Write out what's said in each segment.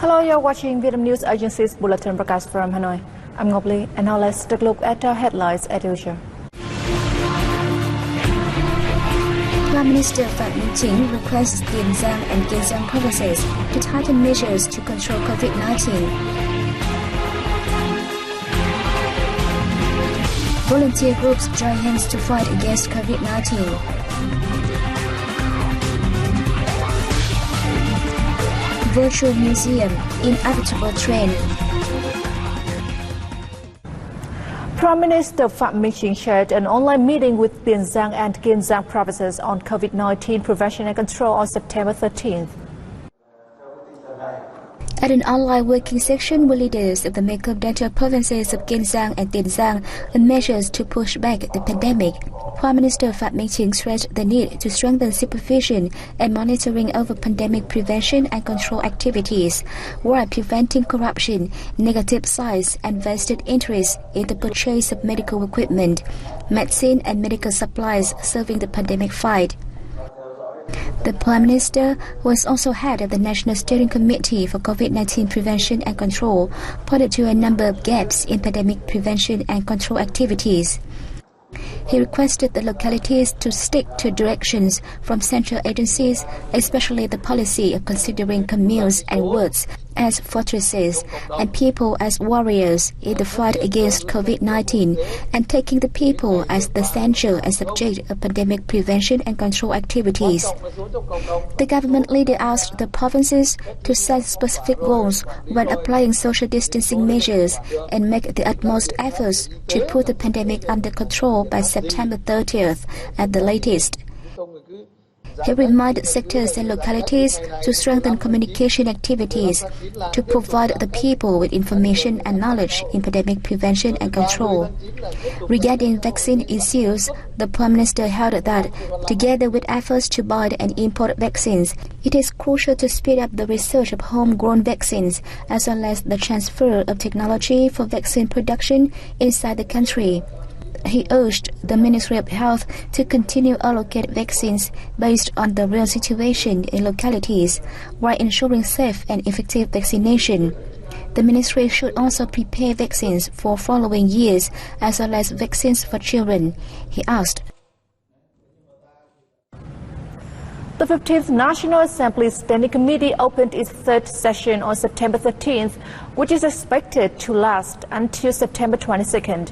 Hello, you're watching Vietnam News Agency's Bulletin broadcast from Hanoi. I'm Ngọc Ly, and now let's take a look at our headlines as usual. Prime Minister Phạm Minh Chính requests Tiền Giang and Kiên Giang provinces to tighten measures to control COVID-19. Volunteer groups join hands to fight against COVID-19. Virtual museum, inevitable trend. Prime Minister Phạm Minh Chính shared an online meeting with Tiền Giang and Kiên Giang provinces on COVID-19 prevention and control on September 13th. At an online working session with leaders of the Mekong Delta provinces of Kiên Giang and Tiền Giang on measures to push back the pandemic, Prime Minister Phạm Minh Chính stressed the need to strengthen supervision and monitoring over pandemic prevention and control activities, while preventing corruption, negative sides, and vested interests in the purchase of medical equipment, medicine, and medical supplies serving the pandemic fight. The Prime Minister, who was also head of the National Steering Committee for COVID-19 Prevention and Control, pointed to a number of gaps in pandemic prevention and control activities. He requested the localities to stick to directions from central agencies, especially the policy of considering communes and wards as fortresses and people as warriors in the fight against COVID-19, and taking the people as the center and subject of pandemic prevention and control activities. The government leader asked the provinces to set specific goals when applying social distancing measures and make the utmost efforts to put the pandemic under control by September 30th at the latest. He reminded sectors and localities to strengthen communication activities to provide the people with information and knowledge in pandemic prevention and control. Regarding vaccine issues, the Prime Minister held that, together with efforts to buy and import vaccines, it is crucial to speed up the research of homegrown vaccines as well as the transfer of technology for vaccine production inside the country. He urged the Ministry of Health to continue allocate vaccines based on the real situation in localities, while ensuring safe and effective vaccination. The Ministry should also prepare vaccines for following years as well as vaccines for children, he asked. The 15th National Assembly Standing Committee opened its third session on September 13th, which is expected to last until September 22nd.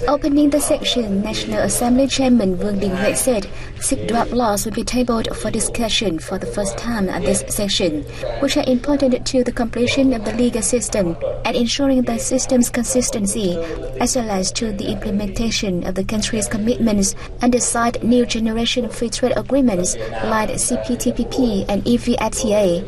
Opening the session, National Assembly Chairman Vương Đình Huệ said 6 draft laws will be tabled for discussion for the first time at this session, which are important to the completion of the legal system and ensuring the system's consistency, as well as to the implementation of the country's commitments and decide new generation free trade agreements like CPTPP and EVFTA.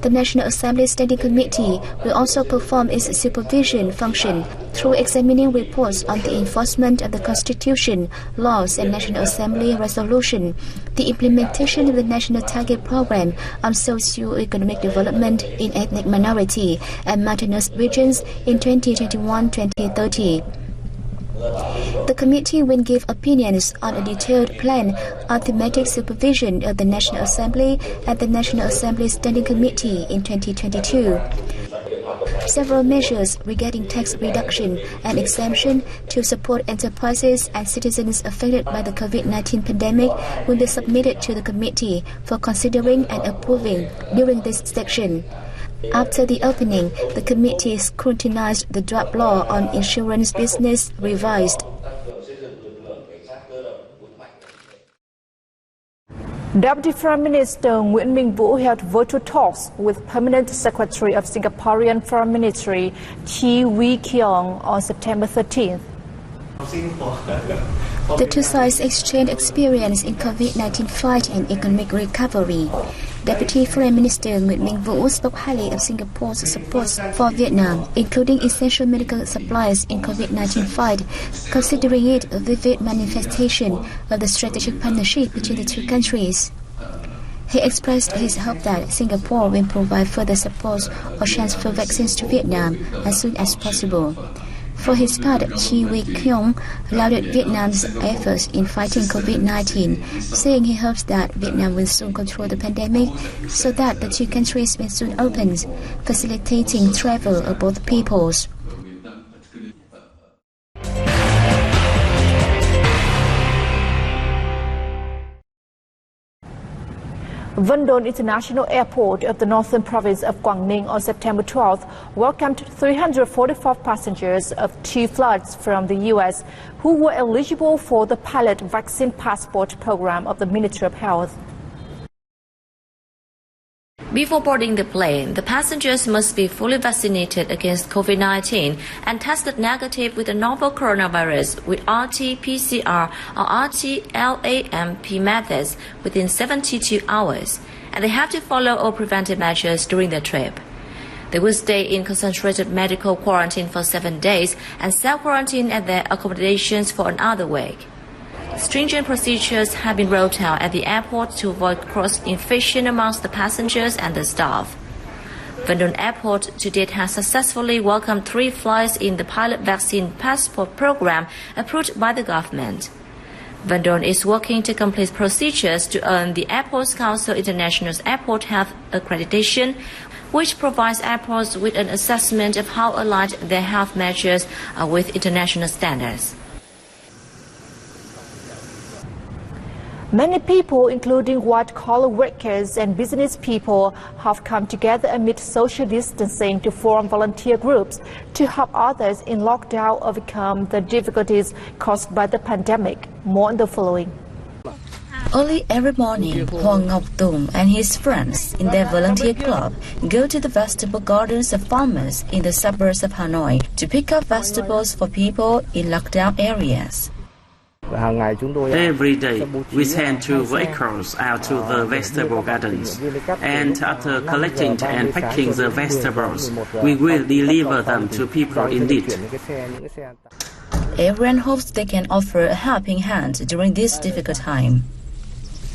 The National Assembly Standing Committee will also perform its supervision function through examining reports on the enforcement of the Constitution, laws and National Assembly resolution, the implementation of the National Target Program on socio-economic development in ethnic minority and mountainous regions in 2021-2030. The committee will give opinions on a detailed plan on thematic supervision of the National Assembly at the National Assembly Standing Committee in 2022. Several measures regarding tax reduction and exemption to support enterprises and citizens affected by the COVID-19 pandemic will be submitted to the committee for considering and approving during this session. After the opening, the committee scrutinized the draft law on insurance business revised. Deputy Prime Minister Nguyễn Minh Vũ held virtual talks with Permanent Secretary of Singaporean Foreign Ministry Chi Wee Keong on September 13th. The two sides exchanged experience in COVID-19 fight and economic recovery. Deputy Foreign Minister Nguyễn Minh Vũ spoke highly of Singapore's support for Vietnam, including essential medical supplies in COVID-19 fight, considering it a vivid manifestation of the strategic partnership between the two countries. He expressed his hope that Singapore will provide further support or transfer vaccines to Vietnam as soon as possible. For his part, Chi Wei-kyung lauded Vietnam's efforts in fighting COVID-19, saying he hopes that Vietnam will soon control the pandemic so that the two countries may soon open, facilitating travel of both peoples. Vân Đồn International Airport of the northern province of Quảng Ninh on September 12th welcomed 345 passengers of two flights from the U.S. who were eligible for the pilot vaccine passport program of the Ministry of Health. Before boarding the plane, the passengers must be fully vaccinated against COVID-19 and tested negative with the novel coronavirus with RT-PCR or RT-LAMP methods within 72 hours, and they have to follow all preventive measures during their trip. They will stay in concentrated medical quarantine for 7 days and self-quarantine at their accommodations for another week. Stringent procedures have been rolled out at the airport to avoid cross-infection amongst the passengers and the staff. Vân Đồn Airport to date has successfully welcomed 3 flights in the pilot vaccine passport program approved by the government. Vân Đồn is working to complete procedures to earn the Airports Council International's Airport Health Accreditation, which provides airports with an assessment of how aligned their health measures are with international standards. Many people, including white-collar workers and business people, have come together amid social distancing to form volunteer groups to help others in lockdown overcome the difficulties caused by the pandemic. More in the following. Early every morning, Hoàng Ngọc Tùng and his friends in their volunteer club go to the vegetable gardens of farmers in the suburbs of Hanoi to pick up vegetables for people in lockdown areas. Every day, we send 2 vehicles out to the vegetable gardens, and after collecting and packing the vegetables, we will deliver them to people in need. Everyone hopes they can offer a helping hand during this difficult time.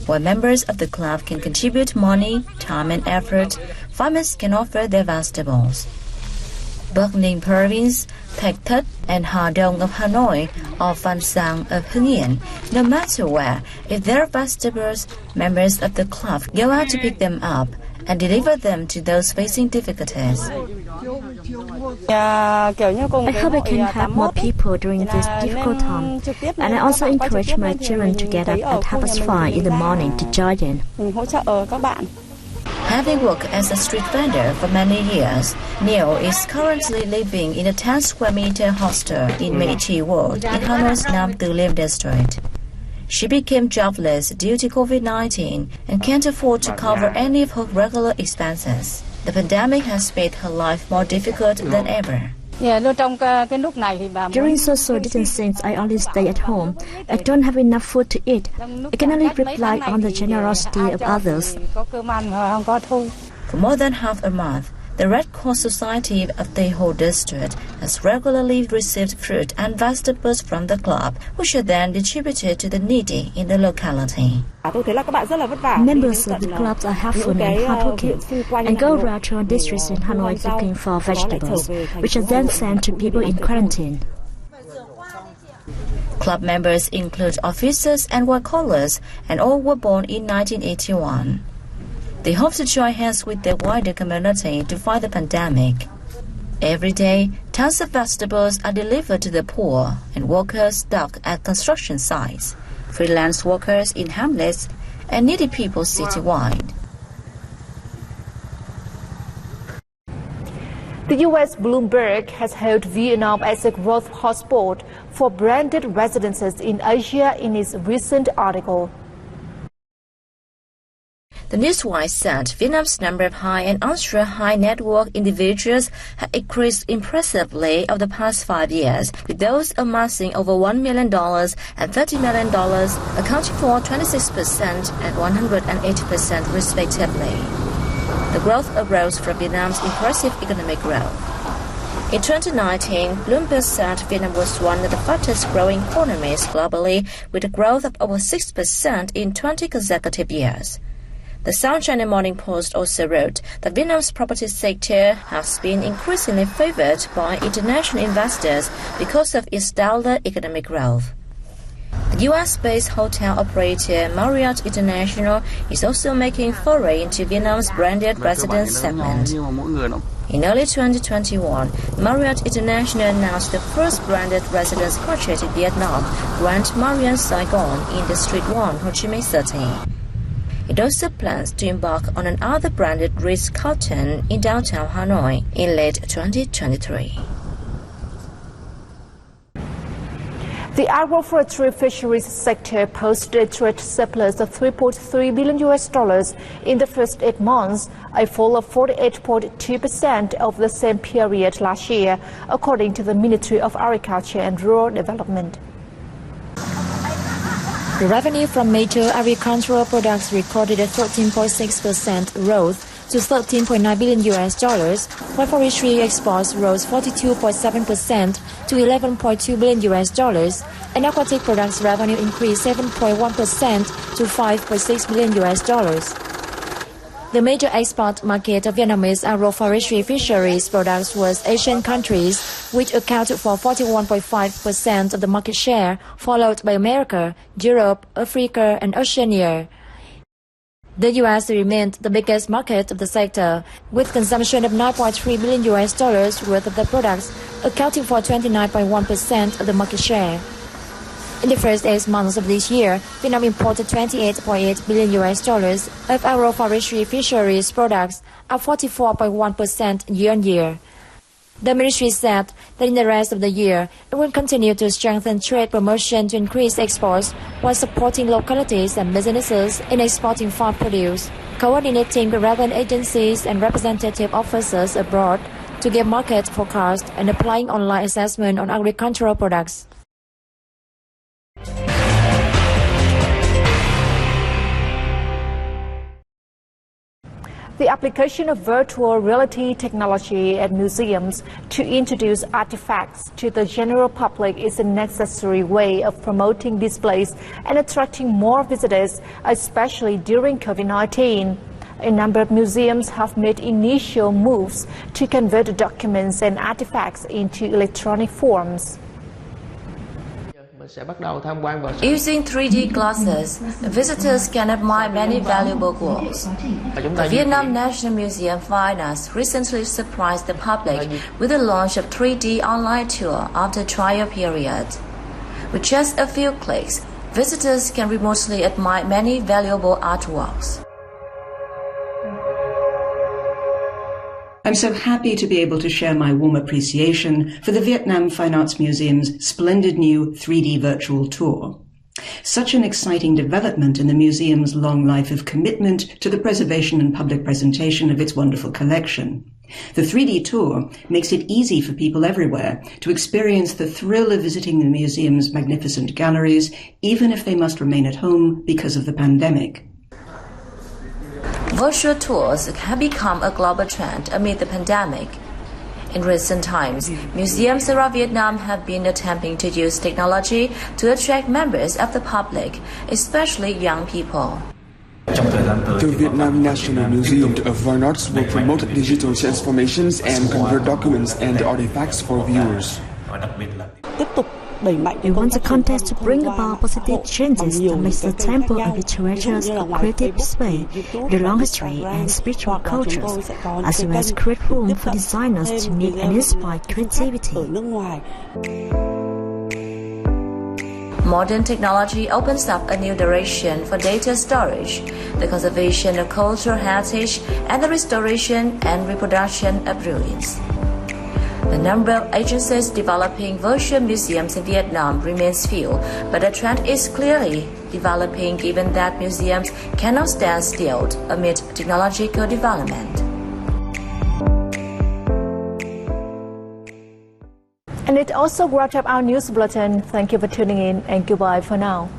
While members of the club can contribute money, time and effort, farmers can offer their vegetables. Bắc Ninh Province, Thạch Thất and Hà Đông of Hanoi or Phan Sang of Hưng Yên, no matter where, if there are vegetables, members of the club go out to pick them up and deliver them to those facing difficulties. I hope I can help more people during this difficult time, and I also encourage my children to get up at 5:30 in the morning to join in. Having worked as a street vendor for many years, Neil is currently living in a 10 square meter hostel in Mễ Trì Ward in Hanoi's Nam Tu Liêm district. She became jobless due to COVID-19 and can't afford to cover any of her regular expenses. The pandemic has made her life more difficult than ever. During social distancing, I only stay at home. I don't have enough food to eat. I can only rely on the generosity of others. For more than half a month, the Red Cross Society of the whole district has regularly received fruit and vegetables from the club, which are then distributed to the needy in the locality. Members of the clubs are helpful and hardworking and go around to districts in Hanoi looking for vegetables, which are then sent to people in quarantine. Club members include officers and white-collars, and all were born in 1981. They hope to join hands with the wider community to fight the pandemic. Every day, tons of vegetables are delivered to the poor and workers stuck at construction sites, freelance workers in hamlets, and needy people citywide. The U.S. Bloomberg has hailed Vietnam as a growth hotspot for branded residences in Asia in its recent article. The newswire said Vietnam's number of high and ultra-high net worth individuals has increased impressively over the past 5 years, with those amassing over $1 million and $30 million accounting for 26% and 180% respectively. The growth arose from Vietnam's impressive economic growth. In 2019, Bloomberg said Vietnam was one of the fastest growing economies globally, with a growth of over 6% in 20 consecutive years. The South China Morning Post also wrote that Vietnam's property sector has been increasingly favored by international investors because of its stellar economic growth. The US-based hotel operator Marriott International is also making foray into Vietnam's branded residence segment. In early 2021, Marriott International announced the first branded residence project in Vietnam, Grand Marriott Saigon in the Street 1, Ho Chi Minh City. It also plans to embark on another branded Ritz-Carlton in downtown Hanoi in late 2023. The agroforestry fisheries sector posted a trade surplus of $3.3 billion in the first 8 months, a fall of 48.2% over the same period last year, according to the Ministry of Agriculture and Rural Development. The revenue from major agricultural products recorded a 13.6% growth to $13.9 billion, while forestry exports rose 42.7% to $11.2 billion, and aquatic products revenue increased 7.1% to $5.6 billion. The major export market of Vietnamese agroforestry fisheries products was Asian countries, which accounted for 41.5% of the market share, followed by America, Europe, Africa, and Oceania. The U.S. remained the biggest market of the sector, with consumption of $9.3 billion worth of the products, accounting for 29.1% of the market share. In the first 8 months of this year, Vietnam imported $28.8 billion of agroforestry fisheries products, up 44.1% year-on-year. The ministry said that in the rest of the year, it will continue to strengthen trade promotion to increase exports while supporting localities and businesses in exporting farm produce, coordinating with relevant agencies and representative officers abroad to get market forecast and applying online assessment on agricultural products. The application of virtual reality technology at museums to introduce artifacts to the general public is a necessary way of promoting displays and attracting more visitors, especially during COVID-19. A number of museums have made initial moves to convert documents and artifacts into electronic forms. Using 3D glasses, visitors can admire many valuable works. The Vietnam National Museum Fine Arts recently surprised the public with the launch of 3D online tour after trial period. With just a few clicks, visitors can remotely admire many valuable artworks. I'm so happy to be able to share my warm appreciation for the Vietnam Fine Arts Museum's splendid new 3D virtual tour. Such an exciting development in the museum's long life of commitment to the preservation and public presentation of its wonderful collection. The 3D tour makes it easy for people everywhere to experience the thrill of visiting the museum's magnificent galleries, even if they must remain at home because of the pandemic. Virtual tours have become a global trend amid the pandemic. In recent times, museums around Vietnam have been attempting to use technology to attract members of the public, especially young people. The Vietnam National Museum of Fine Arts will promote digital transformations and convert documents and artifacts for viewers. We want the contest to bring about positive changes that makes the temple and literatures a creative display, the long history and spiritual cultures, as well as create room for designers to meet and inspire creativity. Modern technology opens up a new direction for data storage, the conservation of cultural heritage, and the restoration and reproduction of ruins. The number of agencies developing virtual museums in Vietnam remains few, but the trend is clearly developing given that museums cannot stand still amid technological development. And it also wraps up our news bulletin. Thank you for tuning in and goodbye for now.